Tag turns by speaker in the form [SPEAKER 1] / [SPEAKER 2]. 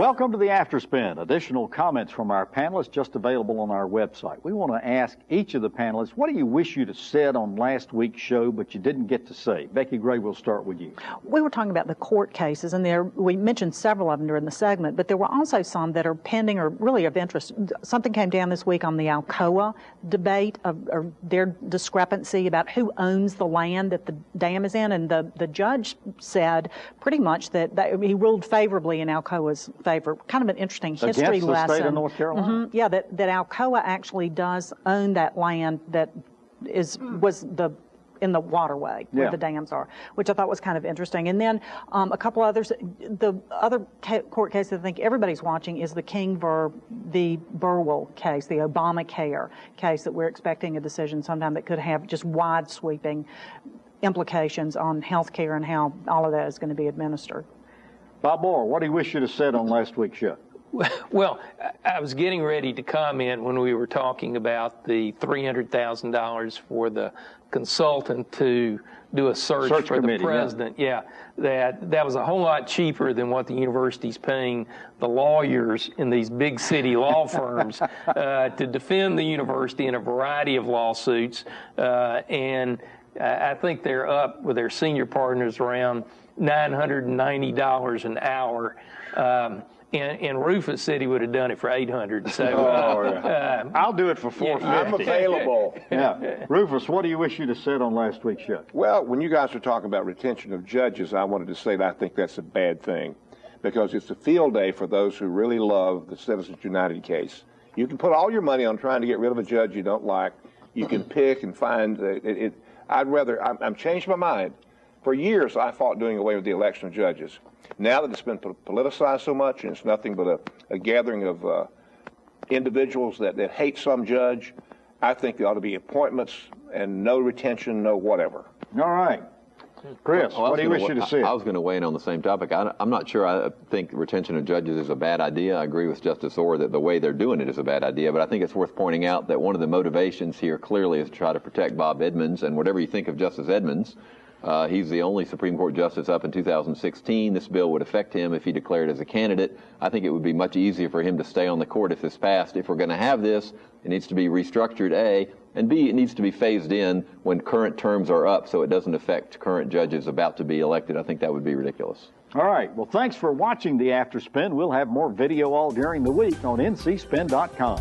[SPEAKER 1] Welcome to the Afterspin. Additional comments from our panelists just available on our website. We want to ask each of the panelists, what do you wish you'd have said on last week's show but you didn't get to say? Becky Gray, we'll start with you. We were talking about the court cases, and we mentioned several of them during the segment, but there were also some that are pending or really of interest. Something came down this week on the Alcoa debate of their discrepancy about who owns the land that the dam is in, and the judge said pretty much that he ruled favorably in Alcoa's favor. Kind of an interesting history lesson. Against the state of North Carolina? Yeah, that Alcoa actually does own that land that was in the waterway where the dams are, which I thought was kind of interesting. And then a couple others. The other court case that I think everybody's watching is the King v. Burwell case, the Obamacare case that we're expecting a decision sometime that could have just wide-sweeping implications on health care and how all of that is going to be administered. Bob Moore, what do you wish you'd have said on last week's show?
[SPEAKER 2] Well, I was getting ready to comment when we were talking about the $300,000 for the consultant to do a search for the president. Yeah, that was a whole lot cheaper than what the university's paying the lawyers in these big city law firms to defend the university in a variety of lawsuits. And I think they're up with their senior partners around $990 an hour, and Rufus said he would have done it for $800. So
[SPEAKER 1] I'll do it for $450.
[SPEAKER 3] I'm available.
[SPEAKER 1] Yeah, Rufus, what do you wish you'd have said on last week's show?
[SPEAKER 3] Well, when you guys were talking about retention of judges, I wanted to say that I think that's a bad thing, because it's a field day for those who really love the Citizens United case. You can put all your money on trying to get rid of a judge you don't like. You can pick and find I'm changed my mind. For years, I fought doing away with the election of judges. Now that it's been politicized so much and it's nothing but a gathering of individuals that hate some judge, I think there ought to be appointments and no retention, no whatever.
[SPEAKER 1] All right. Chris, what do you wish you'd have said?
[SPEAKER 4] I was going to weigh in on the same topic. I'm not sure I think retention of judges is a bad idea. I agree with Justice Orr that the way they're doing it is a bad idea, but I think it's worth pointing out that one of the motivations here clearly is to try to protect Bob Edmonds, and whatever you think of Justice Edmonds, he's the only Supreme Court justice up in 2016. This bill would affect him if he declared as a candidate. I think it would be much easier for him to stay on the court if this passed. If we're going to have this, it needs to be restructured, A, and B, it needs to be phased in when current terms are up so it doesn't affect current judges about to be elected. I think that would be ridiculous.
[SPEAKER 1] All right. Well, thanks for watching the Afterspin. We'll have more video all during the week on ncspin.com.